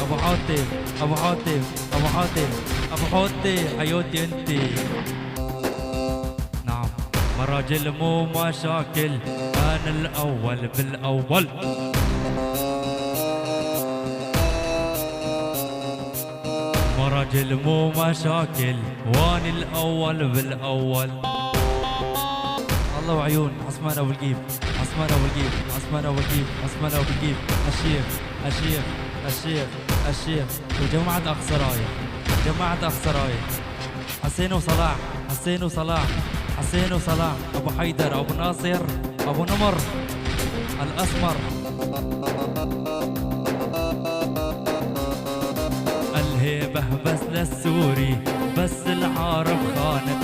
ابو حاتم ابو حاتم ابو حاتم ابو حاتم حياتي انت. نعم مراجل مو مشاكل، انا الاول بالاول. مراجل مو مشاكل، واني الاول بالاول. الله وعيون عثمان ابو القيب، عثمان ابو القيب، عثمان ابو القيب، عثمان ابو القيب، الشيخ الشيخ الشيخ الشيخ وجماعة اخ سرايا، جماعة اخ سرايا، حسين وصلاح، حسين وصلاح، حسين وصلاح، ابو حيدر، ابو ناصر، ابو نمر الاسمر. الهيبة بس للسوري، بس العارف خان